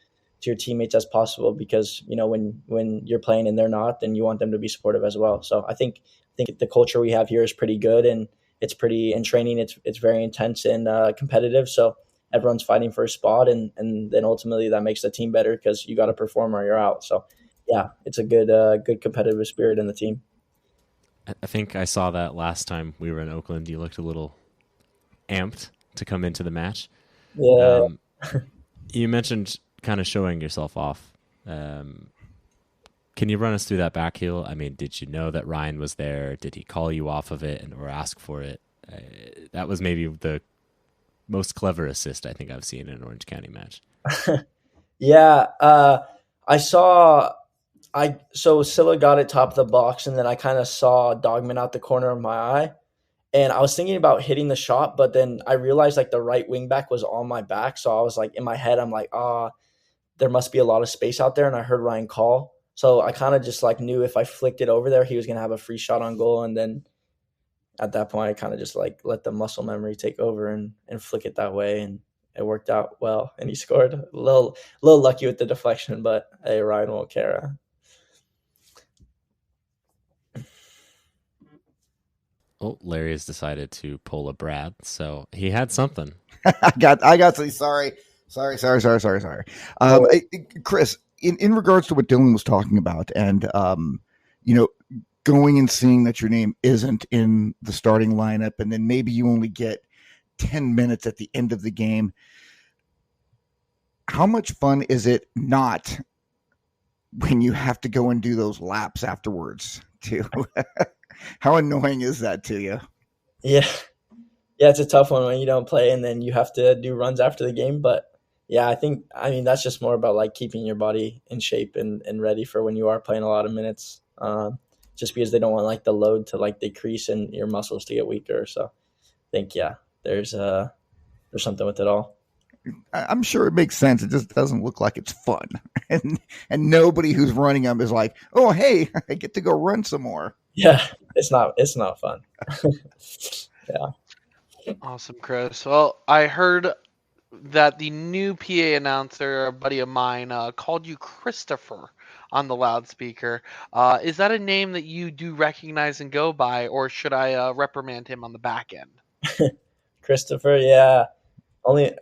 to your teammates as possible, because when you're playing and they're not, then you want them to be supportive as well. So I think the culture we have here is pretty good, and it's pretty in training. It's very intense and competitive. So everyone's fighting for a spot, and then ultimately that makes the team better because you got to perform or you're out. So yeah, it's a good competitive spirit in the team. I think I saw that last time we were in Oakland. You looked a little amped to come into the match. Yeah. You mentioned kind of showing yourself off. Can you run us through that back heel? Did you know that Ryan was there? Did he call you off of it or ask for it? That was maybe the most clever assist I think I've seen in an Orange County match. Yeah. So Silla got it top of the box, and then I kind of saw Dogman out the corner of my eye, and I was thinking about hitting the shot, but then I realized the right wing back was on my back. So I was in my head, I'm there must be a lot of space out there. And I heard Ryan call. So I kind of just knew if I flicked it over there, he was going to have a free shot on goal. And then at that point, I kind of just let the muscle memory take over and flick it that way. And it worked out well. And he scored. A little lucky with the deflection, but hey, Ryan won't care. Oh, Larry has decided to pull a Brad, so he had something. I got sorry. Chris, in regards to what Dylan was talking about, and going and seeing that your name isn't in the starting lineup, and then maybe you only get 10 minutes at the end of the game. How much fun is it not when you have to go and do those laps afterwards too? How annoying is that to you? Yeah. Yeah, it's a tough one when you don't play and then you have to do runs after the game. But yeah, I mean, that's just more about like keeping your body in shape and ready for when you are playing a lot of minutes. Just because they don't want like the load to like decrease and your muscles to get weaker. So I think, yeah, there's something with it all. I'm sure it makes sense. It just doesn't look like it's fun. And nobody who's running them is like, oh, hey, I get to go run some more. Yeah, it's not fun. Yeah. Awesome, Chris. Well, I heard that the new PA announcer, a buddy of mine, called you Christopher on the loudspeaker. Is that a name that you do recognize and go by, or should I reprimand him on the back end? Christopher, yeah. Only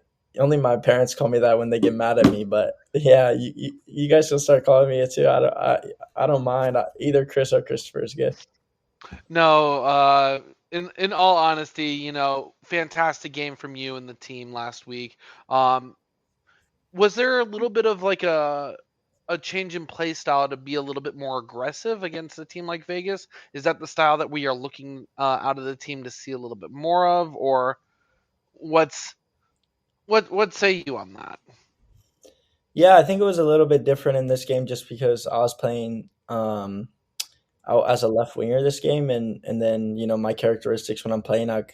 my parents call me that when they get mad at me, but yeah, you guys can start calling me it too. I don't mind. Either Chris or Christopher is good. No, in all honesty, fantastic game from you and the team last week. Was there a little bit of like a change in play style to be a little bit more aggressive against a team like Vegas? Is that the style that we are looking out of the team to see a little bit more of, or what say you on that? Yeah, I think it was a little bit different in this game just because I was playing as a left winger this game, and then my characteristics when I'm playing, I'm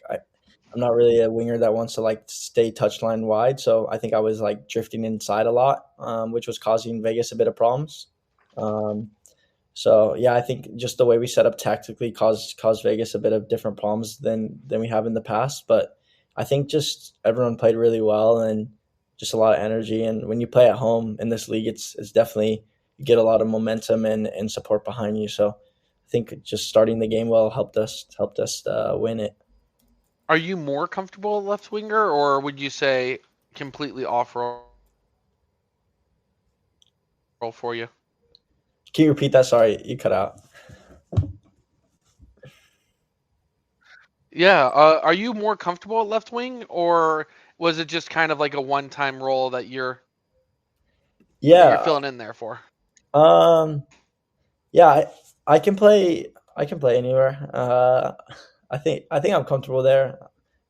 not really a winger that wants to like stay touchline wide, so I think I was like drifting inside a lot, which was causing Vegas a bit of problems. So yeah, I think just the way we set up tactically caused Vegas a bit of different problems than we have in the past, but I think just everyone played really well and just a lot of energy. And when you play at home in this league, it's definitely, you get a lot of momentum and support behind you. So I think just starting the game well helped us win it. Are you more comfortable at left winger, or would you say completely off role for you? Can you repeat that? Sorry, you cut out. Yeah, are you more comfortable at left wing, or was it just kind of like a one-time role that you're filling in there for? Yeah, I can play anywhere. I think I'm comfortable there.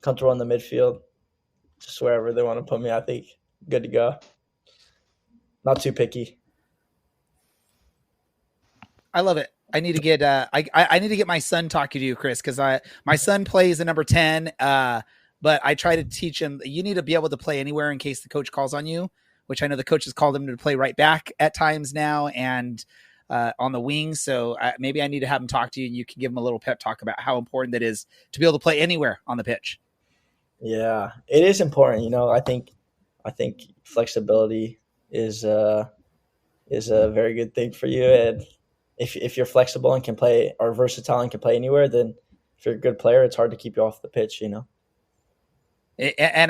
Comfortable in the midfield, just wherever they want to put me. I think good to go. Not too picky. I love it. I need to get I need to get my son talking to you, Chris, because my son plays the number 10, but I try to teach him you need to be able to play anywhere in case the coach calls on you, which I know the coaches call them to play right back at times now and on the wing. So maybe I need to have him talk to you, and you can give him a little pep talk about how important that is to be able to play anywhere on the pitch. Yeah, it is important. I think flexibility is a very good thing for you, and if you're flexible and can play, or versatile and can play anywhere, then if you're a good player, it's hard to keep you off the pitch, And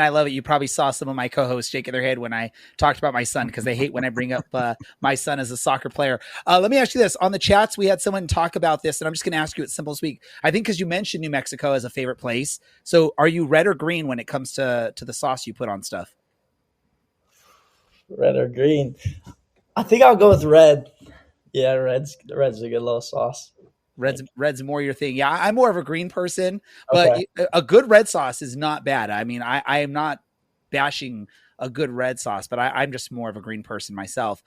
I love it. You probably saw some of my co-hosts shaking their head when I talked about my son, because they hate when I bring up my son as a soccer player. Let me ask you this. On the chats, we had someone talk about this, and I'm just going to ask you it simple as week. I think because you mentioned New Mexico as a favorite place. So are you red or green when it comes to the sauce you put on stuff? Red or green? I think I'll go with red. Yeah, red's a good little sauce. Red's more your thing. Yeah, I'm more of a green person, but okay. A good red sauce is not bad. I mean, I am not bashing a good red sauce, but I'm just more of a green person myself.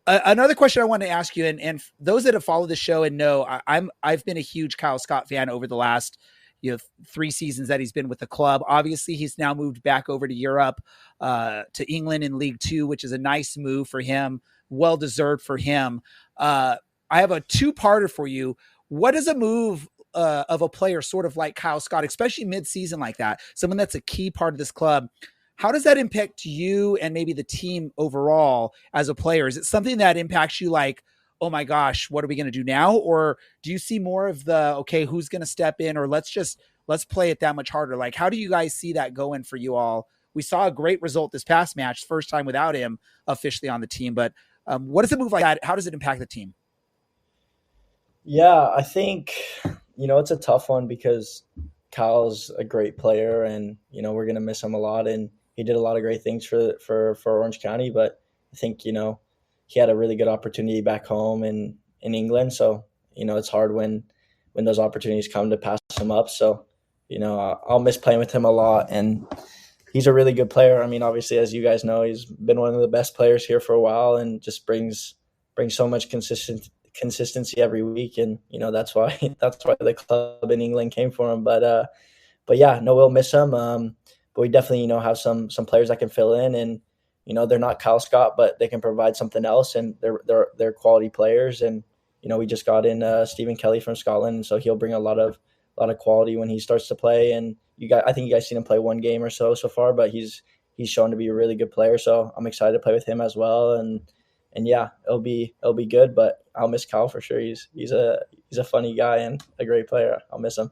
Another question I want to ask you, and those that have followed the show and know, I've been a huge Kyle Scott fan over the last 3 seasons that he's been with the club. Obviously, he's now moved back over to Europe, to England in League 2, which is a nice move for him. Well deserved for him. I have a 2-parter for you. What is a move of a player sort of like Kyle Scott, especially mid-season like that, someone that's a key part of this club? How does that impact you and maybe the team overall as a player? Is it something that impacts you like, oh my gosh, what are we going to do now? Or do you see more of the, okay, who's going to step in, or let's play it that much harder? Like, how do you guys see that going for you all? We saw a great result this past match, first time without him officially on the team, but what does a move like that? How does it impact the team? Yeah, I think, it's a tough one because Kyle's a great player and, we're going to miss him a lot. And he did a lot of great things for Orange County, but I think, he had a really good opportunity back home in England. So, it's hard when those opportunities come to pass him up. So, I'll miss playing with him a lot. And he's a really good player. I mean, obviously, as you guys know, he's been one of the best players here for a while and just brings so much consistency every week. And, that's why the club in England came for him. But yeah, no, we'll miss him. But we definitely, have some players that can fill in, and, they're not Kyle Scott, but they can provide something else, and they're quality players. And, we just got in Stephen Kelly from Scotland, so he'll bring a lot of quality when he starts to play. And I think you guys seen him play one game or so far, but he's shown to be a really good player. So I'm excited to play with him as well. And yeah, it'll be good, but I'll miss Kyle for sure. He's a funny guy and a great player. I'll miss him.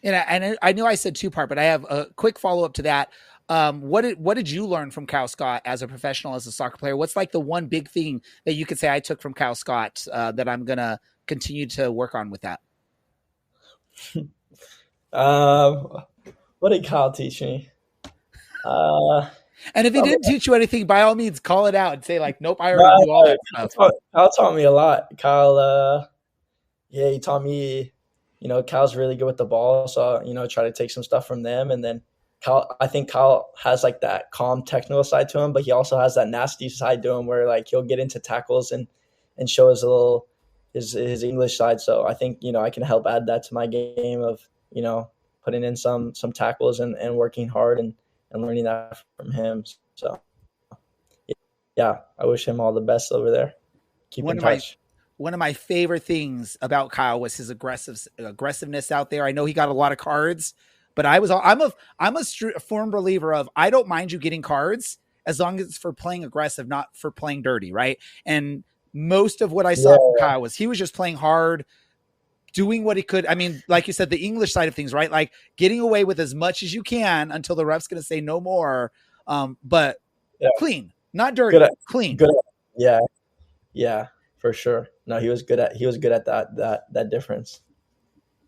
And I know I said 2-part, but I have a quick follow-up to that. What did you learn from Kyle Scott as a professional, as a soccer player? What's like the one big thing that you could say I took from Kyle Scott that I'm going to continue to work on with that? What did Kyle teach me? And if he didn't teach you anything, by all means, call it out and say like, nope, I already do all that stuff. Kyle taught me a lot. Kyle, he taught me, Kyle's really good with the ball. So, try to take some stuff from them. And then I think Kyle has like that calm technical side to him, but he also has that nasty side to him where like he'll get into tackles and show his English side. So I think, I can help add that to my game of, putting in some tackles and working hard and learning that from him. So yeah, I wish him all the best over there. Keep in touch. One of my favorite things about Kyle was his aggressiveness out there. I know he got a lot of cards, but I'm a firm believer of, I don't mind you getting cards as long as it's for playing aggressive, not for playing dirty, right? And most of what I saw from Kyle was he was just playing hard, doing what he could. I mean, like you said, the English side of things, right? Like getting away with as much as you can until the ref's going to say no more. But clean, not dirty, clean. Good at, yeah, for sure. No, he was good at that difference.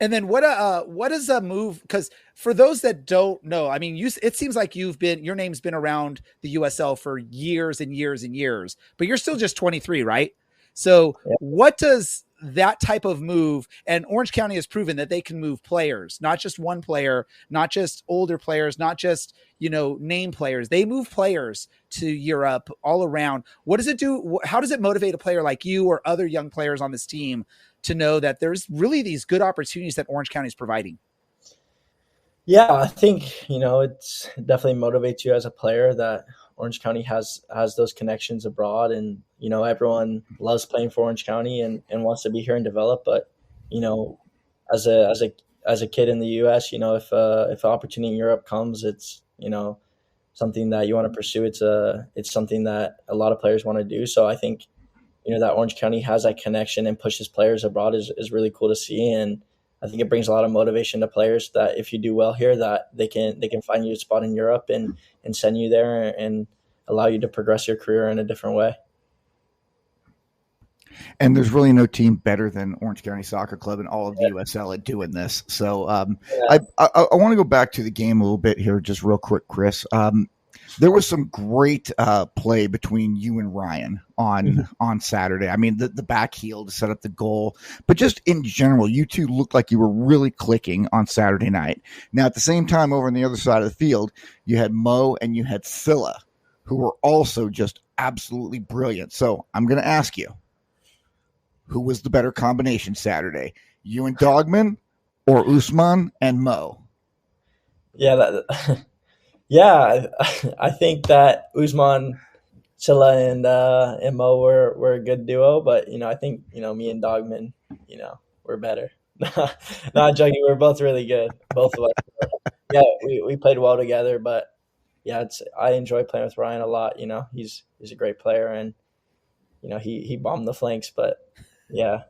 And then what is a move? Because for those that don't know, I mean, it seems like your name's been around the USL for years and years and years, but you're still just 23, right? So what does that type of move, and Orange County has proven that they can move players, not just one player, not just older players, not just, name players. They move players to Europe all around. What does it do? How does it motivate a player like you or other young players on this team to know that there's really these good opportunities that Orange County is providing? Yeah, I think, it's definitely motivates you as a player that Orange County has those connections abroad, and, everyone loves playing for Orange County and wants to be here and develop. But, as a kid in the US, if an opportunity in Europe comes, it's, something that you want to pursue. It's something that a lot of players want to do. So I think, that Orange County has that connection and pushes players abroad is really cool to see. And I think it brings a lot of motivation to players that if you do well here, that they can find you a spot in Europe and send you there and allow you to progress your career in a different way. And there's really no team better than Orange County Soccer Club and all of the USL at doing this. So I want to go back to the game a little bit here, just real quick, Chris. There was some great play between you and Ryan on Saturday. I mean, the back heel to set up the goal, but just in general, you two looked like you were really clicking on Saturday night. Now, at the same time, over on the other side of the field, you had Mo and you had Scylla, who were also just absolutely brilliant. So I'm going to ask you, who was the better combination Saturday, you and Dogman or Usman and Mo? Yeah, I think that Usman, Scylla, and Mo were a good duo, but I think me and Dogman, we're better. Not joking, we're both really good, both of us. Yeah, we played well together, but yeah, I enjoy playing with Ryan a lot. He's a great player, and he bombed the flanks, but yeah.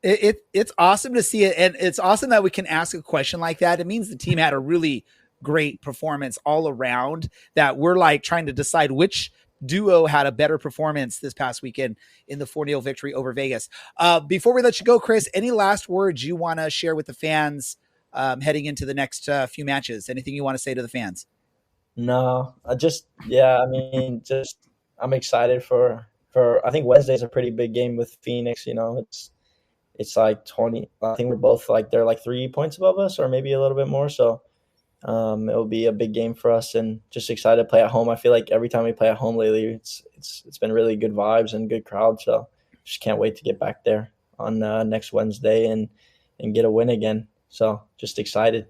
It's awesome to see it, and it's awesome that we can ask a question like that. It means the team had a really great performance all around, that we're like trying to decide which duo had a better performance this past weekend in the 4-0 victory over Vegas. Before we let you go, Chris, any last words you want to share with the fans heading into the next few matches? Anything you want to say to the fans? No, I'm excited for I think Wednesday's a pretty big game with Phoenix. It's like 20. I think we're both like, they're like 3 points above us, or maybe a little bit more. So it'll be a big game for us, and just excited to play at home. I feel like every time we play at home lately, it's been really good vibes and good crowd. So just can't wait to get back there on next Wednesday and get a win again. So just excited.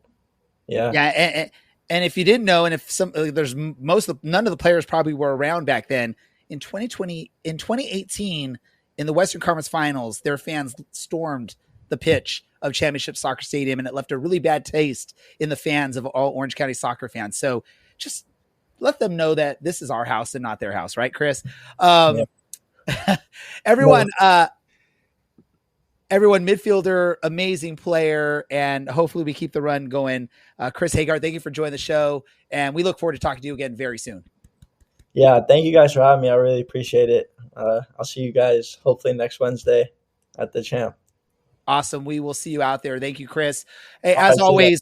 Yeah. Yeah. And if you didn't know, and if none of the players probably were around back then, in 2018, in the Western Conference Finals, their fans stormed the pitch of Championship Soccer Stadium, and it left a really bad taste in the fans of all Orange County soccer fans. So just let them know that this is our house and not their house, right, Chris? Yeah. Everyone, midfielder, amazing player, and hopefully we keep the run going. Chris Hegardt, thank you for joining the show, and we look forward to talking to you again very soon. Yeah, thank you guys for having me. I really appreciate it. I'll see you guys hopefully next Wednesday at the champ. Awesome. We will see you out there. Thank you, Chris. Hey, as always,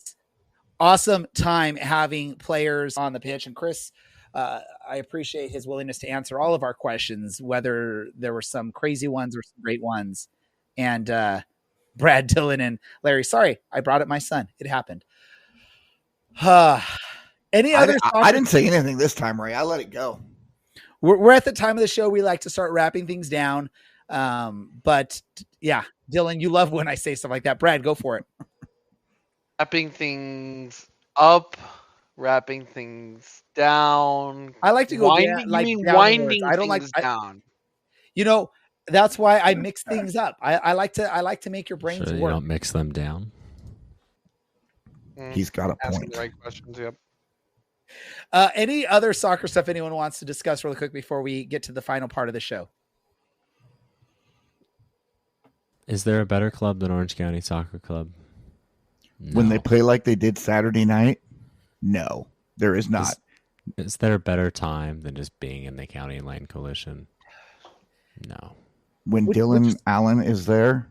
awesome time having players on the pitch. And Chris, I appreciate his willingness to answer all of our questions, whether there were some crazy ones or some great ones. And Brad, Dylan, and Larry, sorry, I brought up my son. It happened. Any other? I didn't say anything this time, Ray. I let it go. We're at the time of the show we like to start wrapping things down. But yeah, Dylan, you love when I say stuff like that. Brad, go for it. Wrapping things up, wrapping things down. I like to go winding. Winding. I don't like down. That's why I mix things up. I like to make your brains work. You don't mix them down. He's got a point. Asking the right questions. Yep. Any other soccer stuff anyone wants to discuss really quick before we get to the final part of the show? Is there a better club than Orange County Soccer Club? No. When they play like they did Saturday night? No, there is not. Is there a better time than just being in the County Line Coalition? No. When Dylan Allen is there?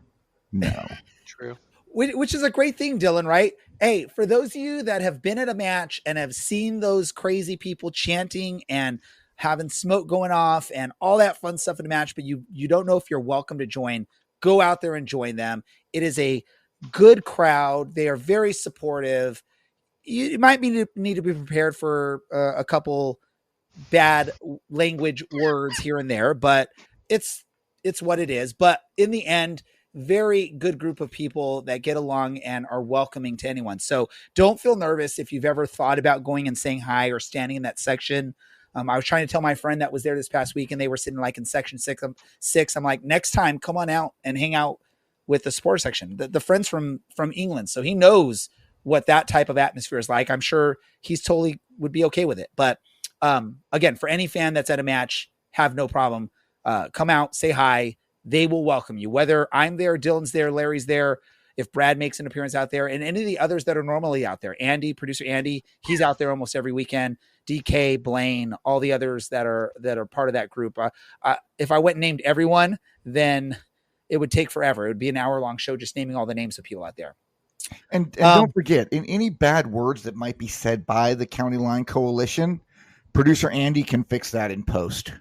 No. True. Which is a great thing, Dylan, right? Hey, for those of you that have been at a match and have seen those crazy people chanting and having smoke going off and all that fun stuff in the match, but you don't know if you're welcome to join, go out there and join them. It is a good crowd. They are very supportive. You might need to be prepared for a couple bad language words here and there, but it's what it is. But in the end, very good group of people that get along and are welcoming to anyone. So don't feel nervous if you've ever thought about going and saying hi or standing in that section. I was trying to tell my friend that was there this past week and they were sitting like in section 6. I'm like, next time, come on out and hang out with the sports section. The friend's from England, so he knows what that type of atmosphere is like. I'm sure he's totally would be okay with it. But again, for any fan that's at a match, have no problem. Come out, say hi. They will welcome you. Whether I'm there, Dylan's there, Larry's there, if Brad makes an appearance out there, and any of the others that are normally out there. Andy, producer Andy, he's out there almost every weekend. DK, Blaine, all the others that are part of that group. If I went and named everyone, then it would take forever. It would be an hour-long show just naming all the names of people out there. And don't forget, in any bad words that might be said by the County Line Coalition, producer Andy can fix that in post.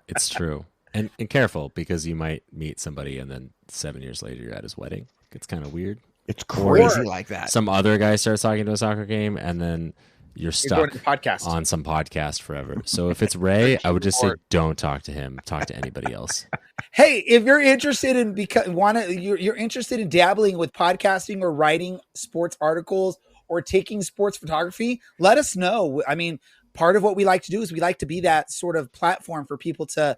It's true. And careful, because you might meet somebody and then 7 years later you're at his wedding. It's kind of weird. It's crazy like that. Some other guy starts talking to a soccer game and then you're stuck on some podcast forever. So if it's Ray, I would just say don't talk to him. Talk to anybody else. Hey, if you're interested in you're interested in dabbling with podcasting or writing sports articles or taking sports photography, let us know. I mean, part of what we like to do is we like to be that sort of platform for people to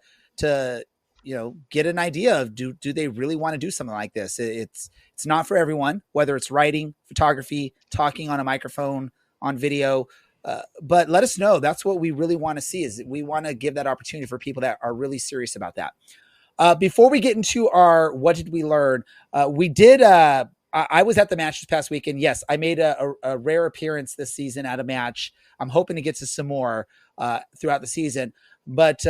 get an idea of do they really want to do something like this. It's not for everyone, whether it's writing, photography, talking on a microphone, on video. But let us know. That's what we really want to see, is we want to give that opportunity for people that are really serious about that. Before we get into our what did we learn, we did. I was at the match this past weekend. Yes, I made a rare appearance this season at a match. I'm hoping to get to some more throughout the season. But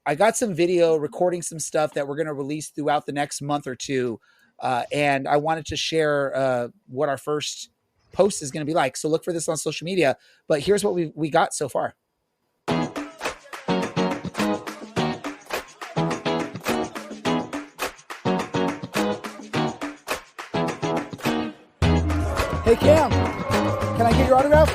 I got some video recording some stuff that we're going to release throughout the next month or two. And I wanted to share what our first post is going to be like. So look for this on social media. But here's what we got so far. Hey, Cam, can I get your autograph?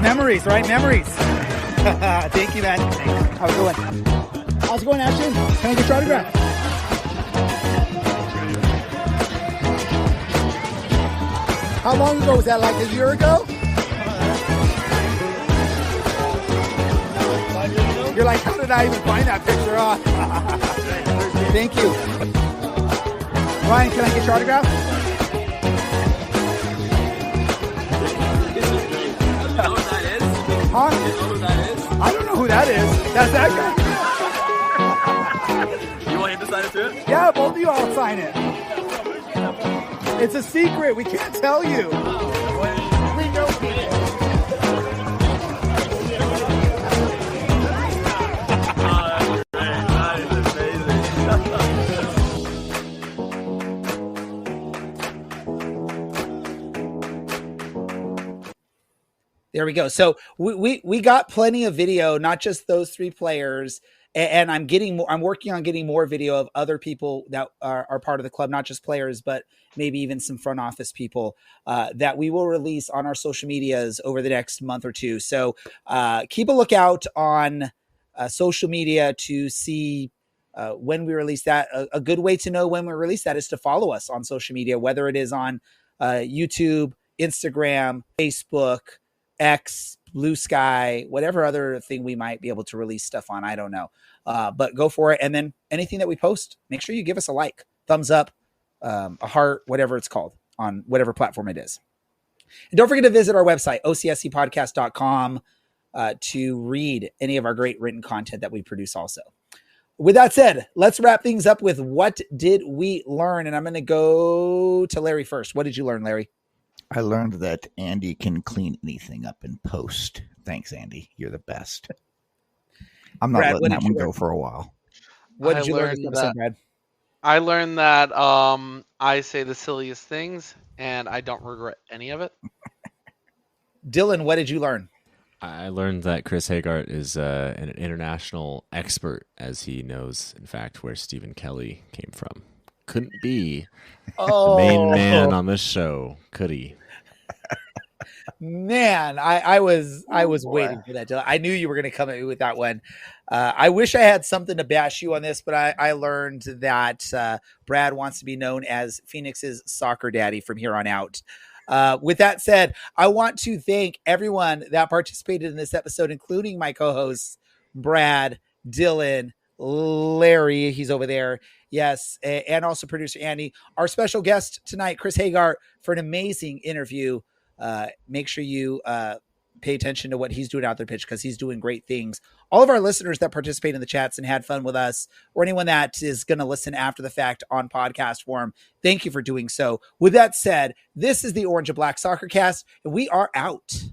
Memories, right? Memories. Thank you, man. How's it going? How's it going, Ashton? Can I get your autograph? How long ago was that? Like a year ago? You're like, how did I even find that picture? Thank you. Ryan, can I get your autograph? Huh? I don't know who that is. That's that guy. You want him to sign it too? Yeah, both of you all sign it. It's a secret. We can't tell you. We know people. There we go. So we got plenty of video, not just those three players. And I'm working on getting more video of other people that are part of the club, not just players, but maybe even some front office people that we will release on our social medias over the next month or two. So keep a lookout on social media to see when we release that. A good way to know when we release that is to follow us on social media, whether it is on YouTube, Instagram, Facebook, X, Blue Sky, whatever other thing we might be able to release stuff on. I don't know. But go for it. And then anything that we post, make sure you give us a like, thumbs up, a heart, whatever it's called on whatever platform it is. And don't forget to visit our website, OCSCpodcast.com, to read any of our great written content that we produce also. With that said, let's wrap things up with what did we learn? And I'm going to go to Larry first. What did you learn, Larry? I learned that Andy can clean anything up in post. Thanks, Andy. You're the best. I'm not Brad, letting that one go for a while. What did you learn this episode, Brad? I learned that I say the silliest things, and I don't regret any of it. Dylan, what did you learn? I learned that Chris Hegardt is an international expert, as he knows, in fact, where Stephen Kelly came from. Couldn't be the main man on this show, could he? Man, I was waiting for that. I knew you were going to come at me with that one. I wish I had something to bash you on this, but I learned that Brad wants to be known as Phoenix's soccer daddy from here on out. With that said, I want to thank everyone that participated in this episode, including my co-hosts, Brad, Dylan, Larry, he's over there. Yes. And also producer Andy, our special guest tonight, Chris Hegardt, for an amazing interview. Make sure you pay attention to what he's doing out there pitch, because he's doing great things. All of our listeners that participate in the chats and had fun with us, or anyone that is going to listen after the fact on podcast form, thank you for doing so. With that said, this is the Orange and Black Soccer Cast, and we are out.